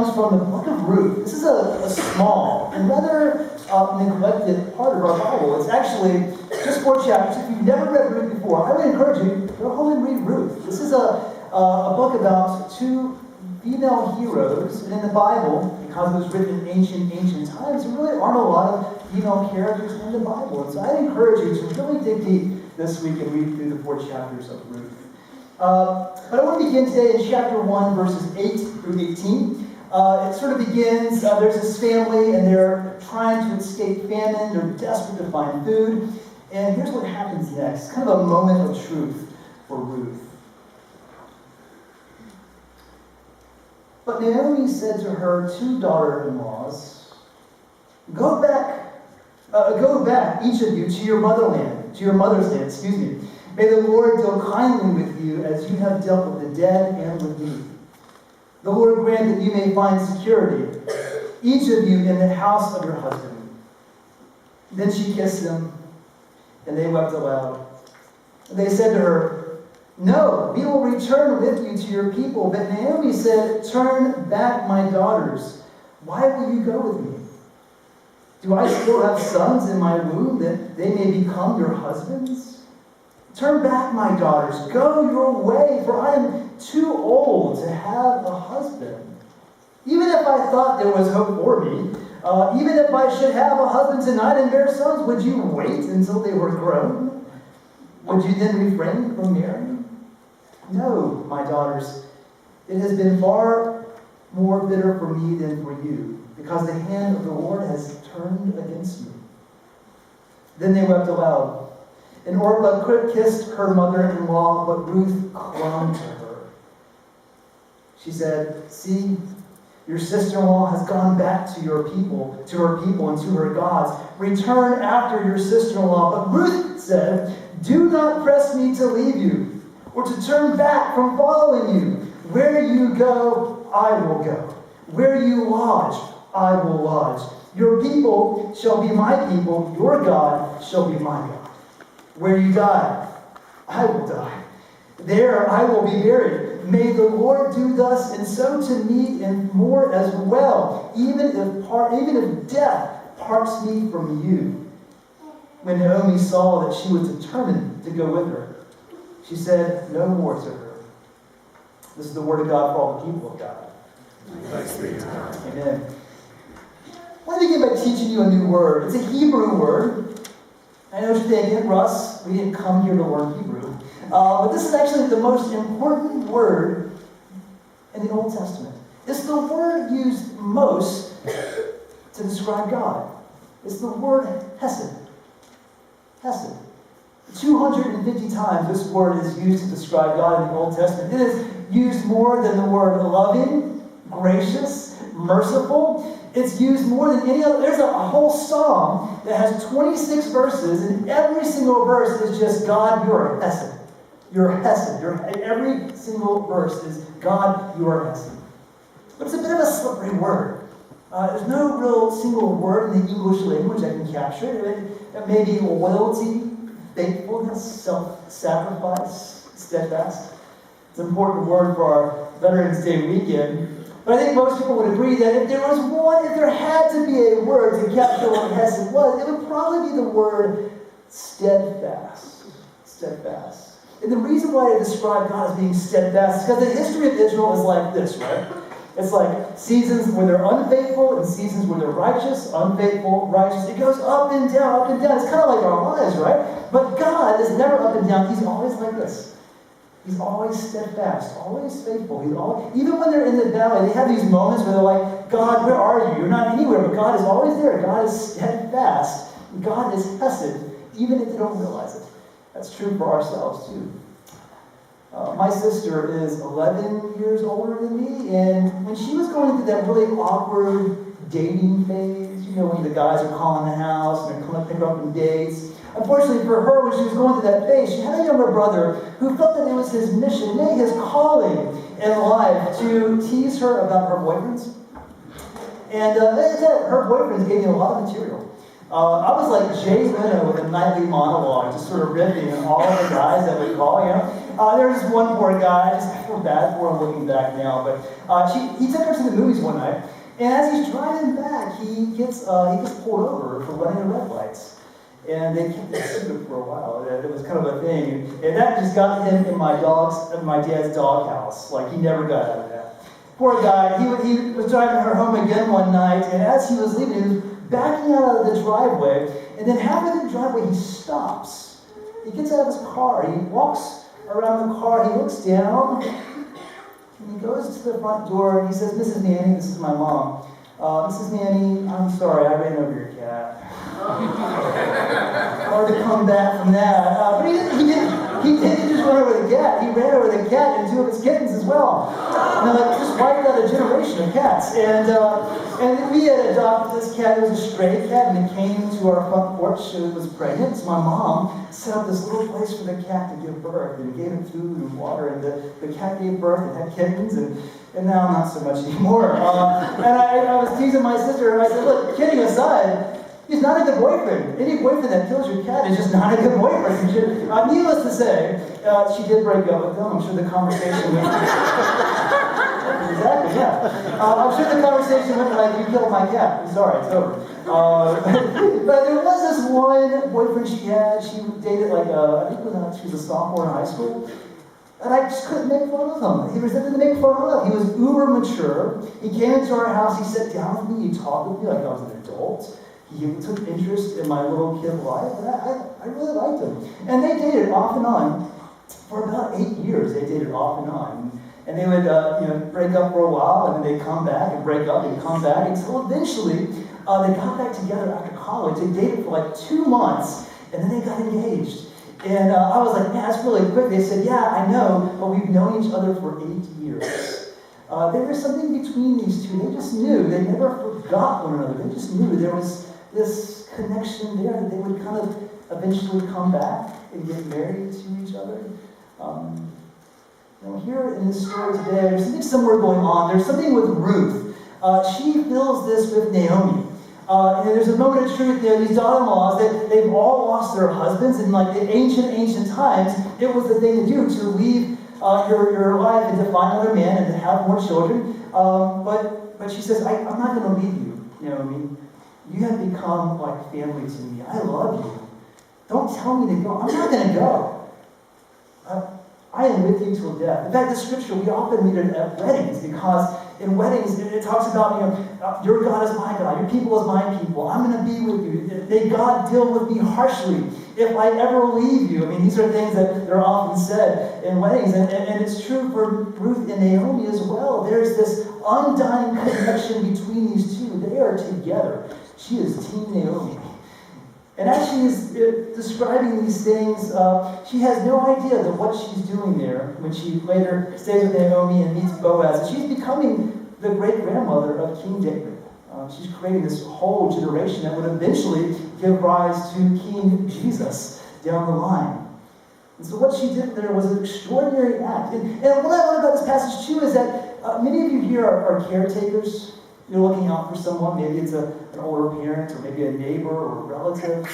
comes from the book of Ruth. This is a small and rather neglected part of our Bible. It's actually just 4 chapters. If you've never read Ruth before, I would encourage you to go home and read Ruth. This is a book about 2 female heroes. And in the Bible, because it was written in ancient times, there really aren't a lot of female characters in the Bible. And so I'd encourage you to really dig deep this week and read through the 4 chapters of Ruth. But I want to begin today in chapter 1, verses 8 through 18. It sort of begins, there's this family, and they're trying to escape famine. They're desperate to find food. And here's what happens next. Kind of a moment of truth for Ruth. But Naomi said to her 2 daughter-in-laws, Go back, each of you, to your mother's land, May the Lord deal kindly with you as you have dealt with the dead and with me. The Lord grant that you may find security, each of you in the house of your husband. Then she kissed them, and they wept aloud. They said to her, No, we will return with you to your people. But Naomi said, Turn back, my daughters. Why will you go with me? Do I still have sons in my womb that they may become your husbands? Turn back, my daughters. Go your way, for I am too old to have a husband. Even if I thought there was hope for me, even if I should have a husband tonight and bear sons, would you wait until they were grown? Would you then refrain from marrying? No, my daughters, it has been far more bitter for me than for you, because the hand of the Lord has turned against me. Then they wept aloud. And Orpah kissed her mother-in-law, but Ruth clung to her. She said, See, your sister-in-law has gone back to her people and to her gods. Return after your sister-in-law. But Ruth said, Do not press me to leave you, or to turn back from following you. Where you go, I will go. Where you lodge, I will lodge. Your people shall be my people. Your God shall be my God. Where you die, I will die. There I will be buried. May the Lord do thus and so to me and more as well, even if death parts me from you. When Naomi saw that she was determined to go with her, she said no more to her. This is the word of God for all the people of God. Thanks be to God. Amen. I want to begin by teaching you a new word. It's a Hebrew word. I know what you're thinking, Russ, we didn't come here to learn Hebrew. But this is actually the most important word in the Old Testament. It's the word used most to describe God. It's the word hesed. Hesed. 250 times this word is used to describe God in the Old Testament. It is used more than the word loving, gracious, merciful. It's used more than any other. There's a whole psalm that has 26 verses, and every single verse is just, God, you are hesed. You're hesed. Every single verse is, God, you are hesed. But it's a bit of a slippery word. There's no real single word in the English language that can capture it. It may be loyalty, faithfulness, self-sacrifice, steadfast. It's an important word for our Veterans Day weekend. But I think most people would agree that if there had to be a word to capture what hesed was, it would probably be the word steadfast. Steadfast. And the reason why I describe God as being steadfast is because the history of Israel is like this, right? It's like seasons where they're unfaithful and seasons where they're righteous, unfaithful, righteous. It goes up and down, up and down. It's kind of like our lives, right? But God is never up and down. He's always like this. He's always steadfast, always faithful. Even when they're in the valley, they have these moments where they're like, God, where are you? You're not anywhere, but God is always there. God is steadfast. God is hesed, even if they don't realize it. That's true for ourselves, too. My sister is 11 years older than me, and when she was going through that really awkward dating phase, when the guys are calling the house and they're coming to pick her up on dates, unfortunately for her, when she was going through that phase, she had a younger brother who felt that it was his mission, maybe his calling in life, to tease her about her boyfriends. And her boyfriends gave me a lot of material. I was like Jay Leno with a nightly monologue, just sort of riffing on all of the guys that we call, There's this one poor guy, I feel bad for him looking back now, but he took her to the movies one night, and as he's driving back, he gets pulled over for running the red lights. And they kept it secret for a while. It was kind of a thing. And that just got him in my dad's doghouse. Like, he never got out of that. Poor guy, he was driving her home again one night, and as he was leaving, he was backing out of the driveway, and then halfway through the driveway, he stops. He gets out of his car, he walks around the car, he looks down, and he goes to the front door, and he says, "Mrs. Nanney," this is my mom, "Mrs. Nanney, I'm sorry, I ran over your cat." Hard to come back from that. But he didn't just run over the cat. He ran over the cat and two of its kittens as well. And just wiped out a generation of cats. And we had adopted this cat. It was a stray cat, and it came to our front porch. It was pregnant. So my mom set up this little place for the cat to give birth, and gave it food and water. And the cat gave birth and had kittens, and now not so much anymore. And I was teasing my sister, and I said, "Look, kidding aside, he's not a good boyfriend. Any boyfriend that kills your cat is just not a good boyfriend." Needless to say, she did break up with him. I'm sure the conversation went... Exactly, yeah. I'm sure the conversation went like, "You killed my cat. I'm sorry, it's over." But there was this one boyfriend she had. She dated I think she was a sophomore in high school. And I just couldn't make fun of him. He was nothing to make fun of. He was uber mature. He came into our house. He sat down with me. He talked with me like I was an adult. He took interest in my little kid life, and I really liked him. And they dated off and on for about 8 years. They dated off and on, and they would break up for a while, and then they'd come back and break up and come back until eventually they got back together after college. They dated for 2 months, and then they got engaged. And I was like, "Man, that's really quick." They said, "Yeah, I know, but we've known each other for 8 years." There was something between these two. They just knew. They never forgot one another. They just knew there was this connection there that they would kind of eventually come back and get married to each other. Here in this story today, there's something similar going on. There's something with Ruth. She feels this with Naomi. And there's a moment of truth there. These daughter-in-laws, they've all lost their husbands. In the ancient times, it was the thing to do, to leave your life and to find another man and to have more children. But she says, I'm not going to leave you, Naomi. You have become like family to me. I love you. Don't tell me to go. I'm not going to go. I am with you till death. In fact, the scripture, we often read it at weddings, because in weddings, it talks about, your God is my God, your people is my people. I'm going to be with you. May God deal with me harshly if I ever leave you. These are things that are often said in weddings, and it's true for Ruth and Naomi as well. There's this undying connection between these two. They are together. She is Team Naomi. And as she is describing these things, she has no idea that what she's doing there when she later stays with Naomi and meets Boaz. And she's becoming the great-grandmother of King David. She's creating this whole generation that would eventually give rise to King Jesus down the line. And so what she did there was an extraordinary act. And what I love about this passage too is that many of you here are caretakers. You're looking out for someone. Maybe it's an older parent, or maybe a neighbor or a relative.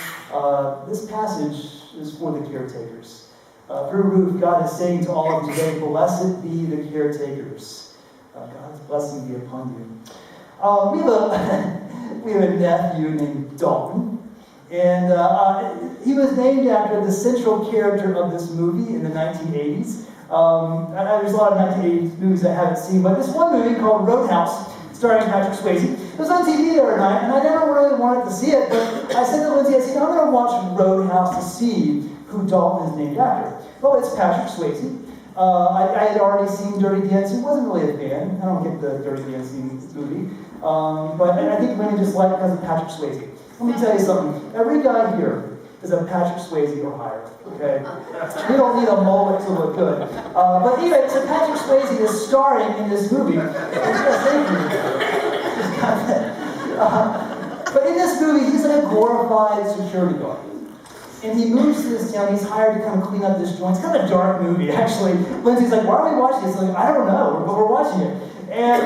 This passage is for the caretakers. Through Ruth, God is saying to all of you today, "Blessed be the caretakers." God's blessing be upon you. We have a nephew named Dalton, and he was named after the central character of this movie in the 1980s. There's a lot of 1980s movies I haven't seen, but this one movie called Roadhouse, starring Patrick Swayze. It was on TV the other night, and I never really wanted to see it, but I said to Lindsay, I'm going to watch Roadhouse to see who Dalton is named after. Well, it's Patrick Swayze. I had already seen Dirty Dancing, wasn't really a fan. I don't get the Dirty Dancing movie. But I think women just like it because of Patrick Swayze. Let me tell you something. Every guy here is a Patrick Swayze or higher, okay? We don't need a mullet to look good. But anyway, so Patrick Swayze is starring in this movie. But in this movie, he's like a glorified security guard. And he moves to this town. He's hired to kind of clean up this joint. It's kind of a dark movie, actually. Lindsay's like, "Why are we watching this?" Like, "I don't know, but we're watching it." And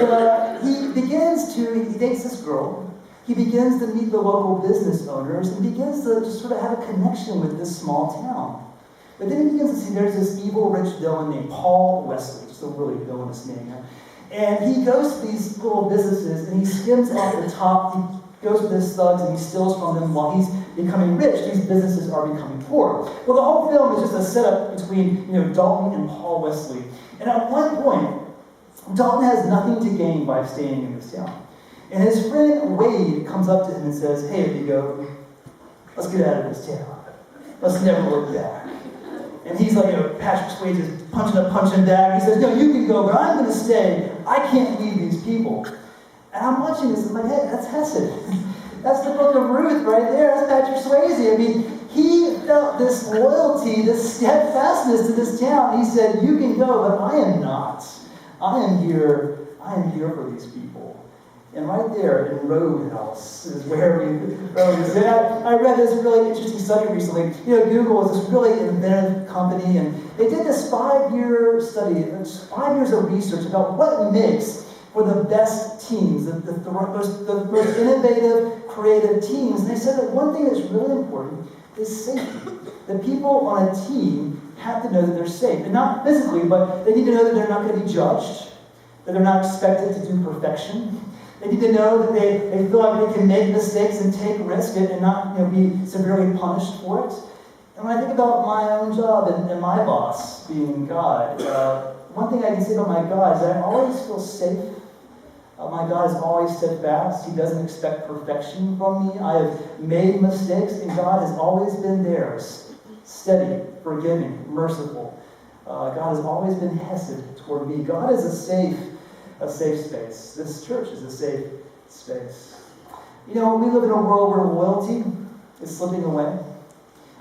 he dates this girl He begins to meet the local business owners and begins to just sort of have a connection with this small town. But then he begins to see there's this evil rich villain named Paul Wesley, just a really villainous name here. And he goes to these little businesses and he skims off the top. He goes with his thugs and he steals from them while he's becoming rich. These businesses are becoming poor. Well, the whole film is just a setup between Dalton and Paul Wesley. And at one point, Dalton has nothing to gain by staying in this town. And his friend Wade comes up to him and says, "Hey, amigo, let's get out of this town. Let's never look back." And he's like, Patrick Swayze is punching back. He says, "No, you can go, but I'm going to stay. I can't leave these people." And I'm watching this in my head. That's Hesed. That's the book of Ruth right there. That's Patrick Swayze. I mean, he felt this loyalty, this steadfastness to this town. He said, "You can go, but I am not. I am here for these people." And right there in Roadhouse is where we I read this really interesting study recently. Google is this really inventive company, and they did this 5-year study, 5 years of research about what makes for the best teams, the most innovative, creative teams. And they said that one thing that's really important is safety. The people on a team have to know that they're safe. And not physically, but they need to know that they're not going to be judged, that they're not expected to do perfection. They need to know that they feel like they can make mistakes and take risks and not be severely punished for it. And when I think about my own job and my boss being God, one thing I can say about my God is that I always feel safe. My God is always steadfast. He doesn't expect perfection from me. I have made mistakes, and God has always been there, steady, forgiving, merciful. God has always been hesed toward me. God is a safe space. This church is a safe space. We live in a world where loyalty is slipping away.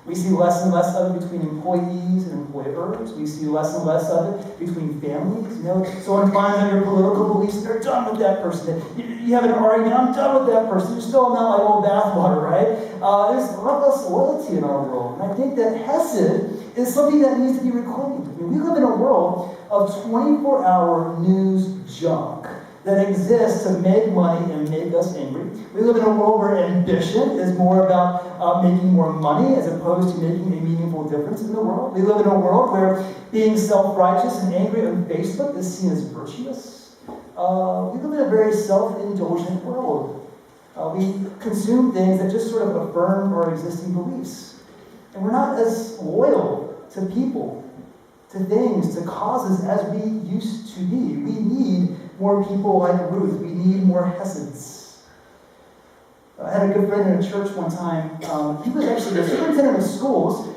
We see less and less of it between employees and employers. We see less and less of it between families. Someone finds out your political beliefs, they're done with that person. You have an argument, I'm done with that person. You're still not like old bathwater, right? There's a lot less loyalty in our world. And I think that Hesed is something that needs to be reclaimed. We live in a world of 24-hour news junk that exists to make money and make us angry. We live in a world where ambition is more about making more money as opposed to making a meaningful difference in the world. We live in a world where being self-righteous and angry on Facebook is seen as virtuous. We live in a very self-indulgent world. We consume things that just sort of affirm our existing beliefs. And we're not as loyal to people, to things, to causes as we used to be. We need more people like Ruth. We need more Heseds. I had a good friend in a church one time. He was actually the superintendent of schools.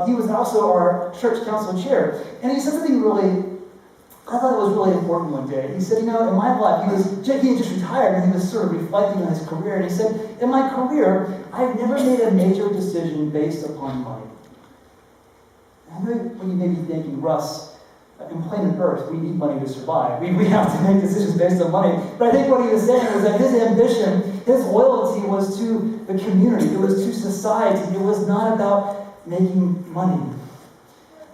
He was also our church council chair. And he said something I thought it was really important one day. He said, in my life, he had just retired and he was sort of reflecting on his career. And he said, in my career, I've never made a major decision based upon money. I know what you may be thinking, Russ, in planet Earth, we need money to survive. We have to make decisions based on money. But I think what he was saying was that his ambition, his loyalty was to the community. It was to society. It was not about making money.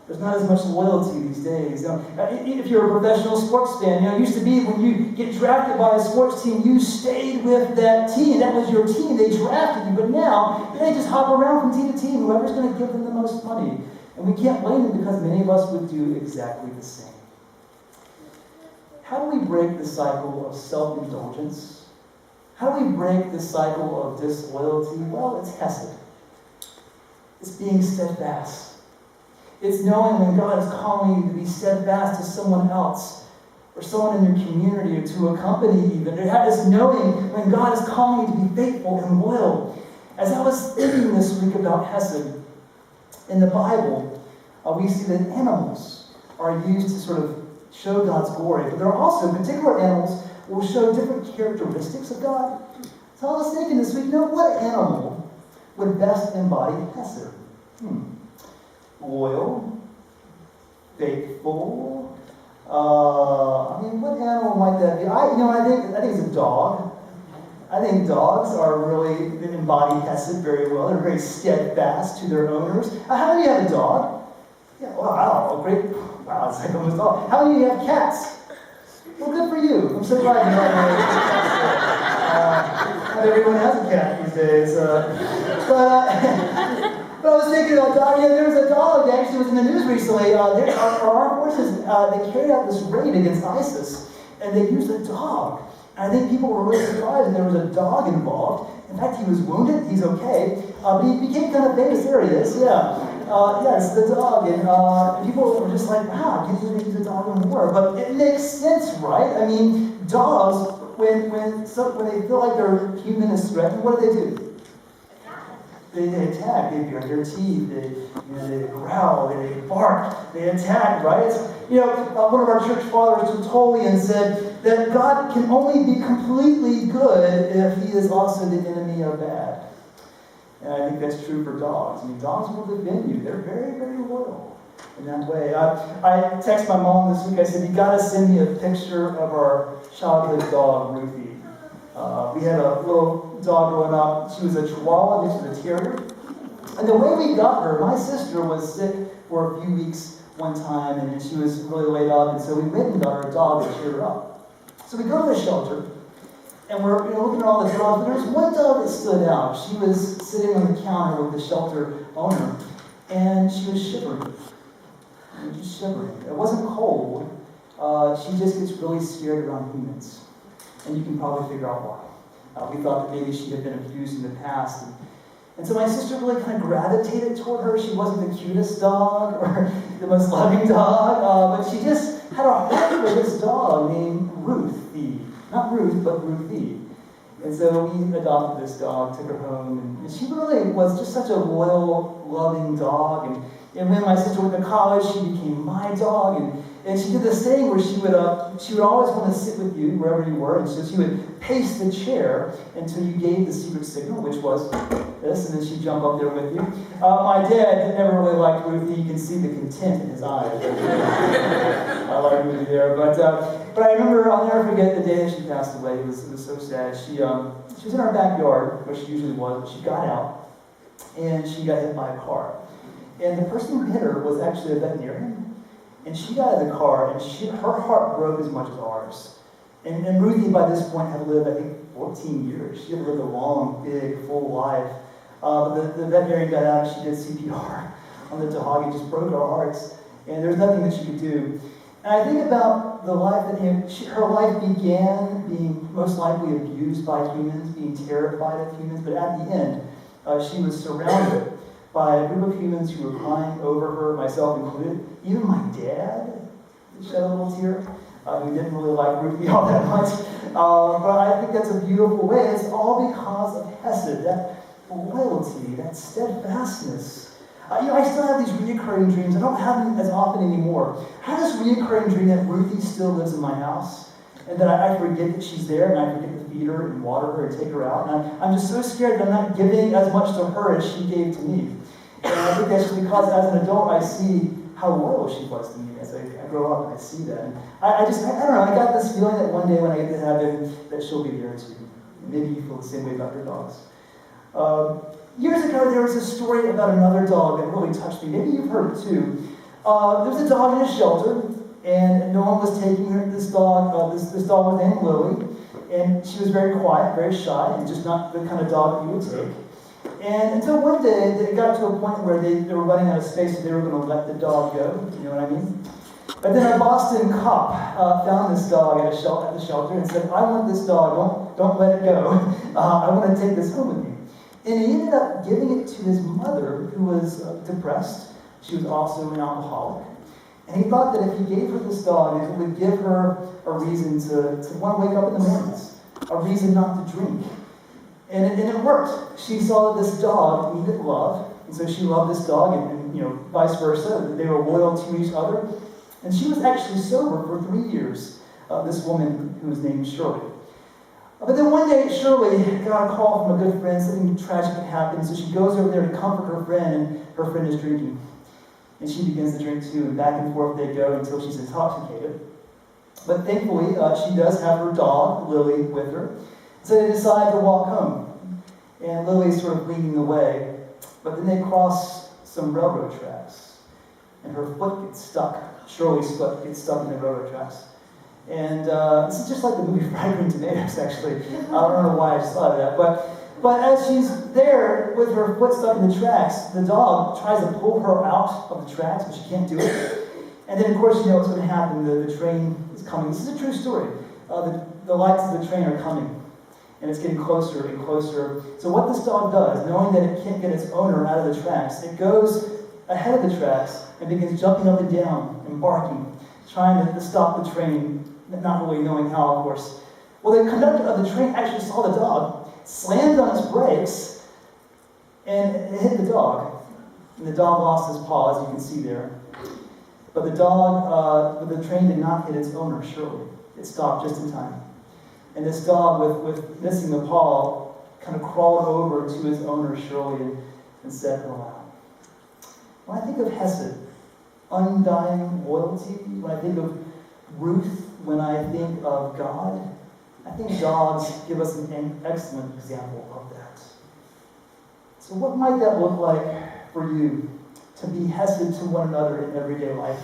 There's not as much loyalty these days. If you're a professional sports fan, it used to be when you get drafted by a sports team, you stayed with that team. That was your team. They drafted you. But now, they just hop around from team to team. Whoever's going to give them the most money. And we can't blame them because many of us would do exactly the same. How do we break the cycle of self-indulgence? How do we break the cycle of disloyalty? Well, it's Hesed. It's being steadfast. It's knowing when God is calling you to be steadfast to someone else, or someone in your community, or to a company even. It's knowing when God is calling you to be faithful and loyal. As I was thinking this week about Hesed, in the Bible, we see that animals are used to sort of show God's glory. But there are also particular animals that will show different characteristics of God. So I was thinking this week, what animal would best embody Hesed? Loyal, faithful. What animal might that be? I think it's a dog. I think dogs are really embody Hesed very well. They're very steadfast to their owners. How many have a dog? Yeah, wow, great. Wow, it's like almost all. How many have cats? Well, good for you. I'm so glad you have everyone days. But I was thinking about dog. There was a dog that actually was in the news recently. Our armed forces, they carried out this raid against ISIS, and they used a dog. And I think people were really surprised that there was a dog involved. In fact, he was wounded. He's okay. But he became kind of famous. There he is. Yeah. Yes, the dog. And people were just like, wow, I can't believe they use a dog in war. But it makes sense, right? I mean, dogs, when they feel like their human is threatened, what do? They attack, they bare their teeth, they growl, they bark, they attack, right? One of our church fathers, Tertullian, said that God can only be completely good if he is also the enemy of bad. And I think that's true for dogs. I mean, dogs will defend you. They're very, very loyal in that way. I texted my mom this week. I said, you got to send me a picture of our childhood dog, Ruthie. We had a little dog growing up. She was a Chihuahua mixed with a terrier. And the way we got her, my sister was sick for a few weeks one time, and she was really laid up, and so we went and got her a dog to cheer her up. So we go to the shelter, and we're looking at all the dogs, but there was one dog that stood out. She was sitting on the counter with the shelter owner, and she was shivering. Just shivering. It wasn't cold. She just gets really scared around humans. And you can probably figure out why. We thought that maybe she had been abused in the past. And so my sister really kind of gravitated toward her. She wasn't the cutest dog or the most loving dog, but she just had a heart for this dog named Ruthie. Not Ruth, but Ruthie. And so we adopted this dog, took her home, and she really was just such a loyal, loving dog. And when my sister went to college, she became my dog, and she did this thing where she would always want to sit with you wherever you were, and so she would pace the chair until you gave the secret signal, which was this, and then she'd jump up there with you. My dad never really liked Ruthie. You can see the contempt in his eyes. I like Ruthie there, but I remember, I'll never forget the day that she passed away. It was so sad. She was in our backyard, where she usually was, but she got out, and she got hit by a car. And the person who hit her was actually a veterinarian. And she got out of the car, and her heart broke as much as ours. And Ruthie, by this point, had lived, I think, 14 years. She had lived a long, big, full life. The veterinarian got out, and she did CPR on the dog, and just broke our hearts. And there was nothing that she could do. And I think about the life that her life began being most likely abused by humans, being terrified of humans, but at the end, she was surrounded by a group of humans who were crying over her, myself included. Even my dad shed a little tear. Who didn't really like Ruthie all that much. But I think that's a beautiful way. It's all because of Hesed, that loyalty, that steadfastness. I still have these reoccurring dreams. I don't have them as often anymore. I have this reoccurring dream that Ruthie still lives in my house, and that I forget that she's there, and I forget to feed her and water her and take her out. And I'm just so scared that I'm not giving as much to her as she gave to me. And I think that's because as an adult, I see how loyal she was to me as I grow up, and I see that. And I don't know, I got this feeling that one day when I get to heaven, that she'll be there too. Maybe you feel the same way about your dogs. Years ago, there was a story about another dog that really touched me. Maybe you've heard it too. There was a dog in a shelter, and no one was taking this dog. This dog was named Lily, and she was very quiet, very shy, and just not the kind of dog you would take. And until one day, it got to a point where they were running out of space, so they were going to let the dog go. You know what I mean? But then a Boston cop found this dog at the shelter and said, "I want this dog. Don't let it go. I want to take this home with me." And he ended up giving it to his mother, who was depressed. She was also an alcoholic. And he thought that if he gave her this dog, it would give her a reason to want to wake up in the mornings, a reason not to drink. And it worked. She saw that this dog needed love, and so she loved this dog, and vice versa. They were loyal to each other. And she was actually sober for 3 years, this woman who was named Shirley. But then one day, Shirley got a call from a good friend, something tragic had happened, so she goes over there to comfort her friend, and her friend is drinking. And she begins to drink too, and back and forth they go until she's intoxicated. But thankfully, she does have her dog, Lily, with her. So they decide to walk home. And Lily's sort of leading the way. But then they cross some railroad tracks. And her foot gets stuck. Shirley's foot gets stuck in the railroad tracks. And this is just like the movie Fried Green Tomatoes, actually. I don't know why I just thought of that. But But as she's there with her foot stuck in the tracks, the dog tries to pull her out of the tracks, but she can't do it. And then, of course, you know what's going to happen. The train is coming. This is a true story. The lights of the train are coming. And it's getting closer and closer. So what this dog does, knowing that it can't get its owner out of the tracks, it goes ahead of the tracks and begins jumping up and down and barking, trying to stop the train, not really knowing how, of course. Well, the conductor of the train actually saw the dog, slammed on its brakes, and it hit the dog. And the dog lost his paw, as you can see there. But the train did not hit its owner, surely. It stopped just in time. And this dog, with missing the paw, kind of crawled over to his owner, Shirley, and said, "Wow." When I think of Hesed, undying loyalty, when I think of Ruth, when I think of God, I think dogs give us an excellent example of that. So what might that look like for you, to be Hesed to one another in everyday life?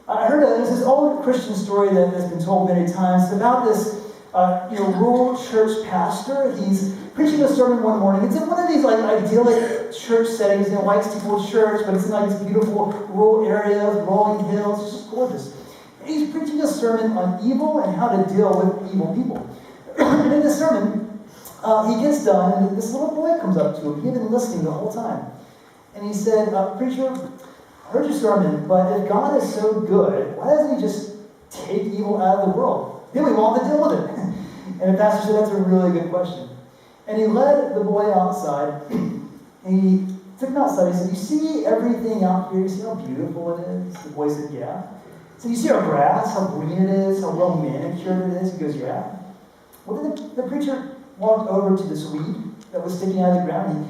I heard there's this old Christian story that has been told many times about this rural church pastor. He's preaching a sermon one morning. It's in one of these idyllic church settings, like Steeple Church, but it's in these beautiful rural areas, rolling hills. It's just gorgeous. And he's preaching a sermon on evil and how to deal with evil people. And in the sermon, he gets done, and this little boy comes up to him. He had been listening the whole time. And he said, "Preacher, I heard your sermon, but if God is so good, why doesn't he just take evil out of the world? Then we won't have to deal with it." And the pastor said, "That's a really good question." And he led the boy outside, and he took him outside. He said, "You see everything out here? You see how beautiful it is?" The boy said, "Yeah." He said, "You see our grass, how green it is, how well manicured it is?" He goes, "Yeah." Well, then the preacher walked over to this weed that was sticking out of the ground.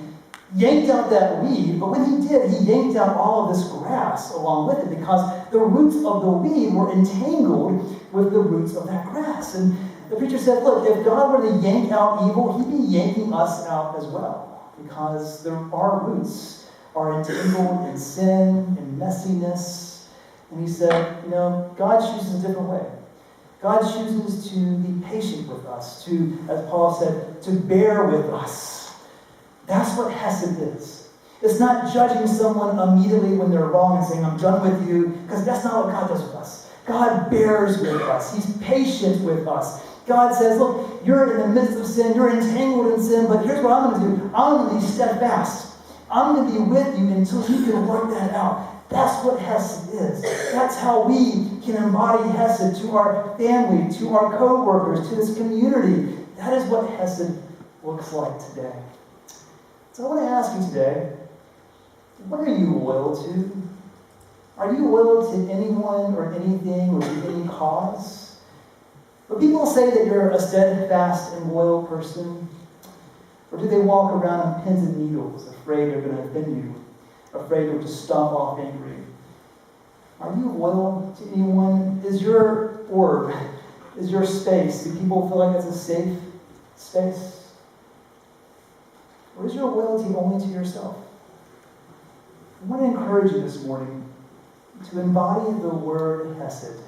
He yanked out that weed, but when he did, he yanked out all of this grass along with it, because the roots of the weed were entangled with the roots of that grass. And the preacher said, "Look, if God were to yank out evil, he'd be yanking us out as well, because our roots are entangled in sin and messiness." And he said, God chooses a different way. God chooses to be patient with us, to, as Paul said, to bear with us. That's what Hesed is. It's not judging someone immediately when they're wrong and saying, "I'm done with you," because that's not what God does with us. God bears with us. He's patient with us. God says, "Look, you're in the midst of sin. You're entangled in sin, but here's what I'm going to do. I'm going to be steadfast. I'm going to be with you until you can work that out." That's what Hesed is. That's how we can embody Hesed to our family, to our co-workers, to this community. That is what Hesed looks like today. So I want to ask you today, what are you loyal to? Are you loyal to anyone or anything or to any cause? But people say that you're a steadfast and loyal person. Or do they walk around on pins and needles, afraid they're going to offend you, afraid they'll just stomp off angry? Are you loyal to anyone? Is your orb, is your space, do people feel like it's a safe space? Or is your loyalty only to yourself? I want to encourage you this morning to embody the word Hesed,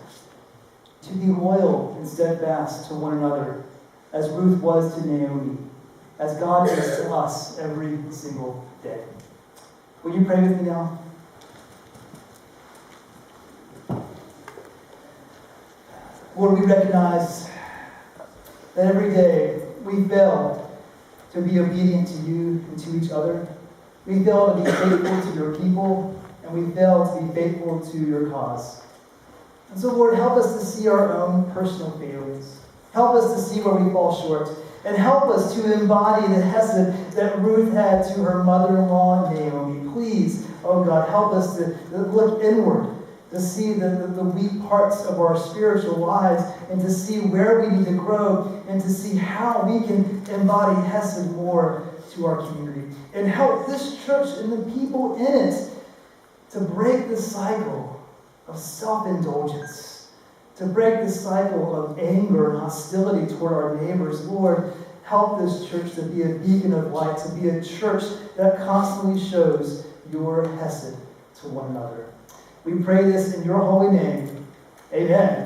to be loyal and steadfast to one another, as Ruth was to Naomi, as God is to us every single day. Will you pray with me now? Lord, we recognize that every day we fail to be obedient to you and to each other. We fail to be faithful to your people, and we fail to be faithful to your cause. And so, Lord, help us to see our own personal failings. Help us to see where we fall short. And help us to embody the Hesed that Ruth had to her mother-in-law, Naomi. Please, oh God, help us to look inward, to see the weak parts of our spiritual lives, and to see where we need to grow, and to see how we can embody Hesed more to our community. And help this church and the people in it to break the cycle of self-indulgence, to break the cycle of anger and hostility toward our neighbors. Lord, help this church to be a beacon of light, to be a church that constantly shows your Hesed to one another. We pray this in your holy name. Amen.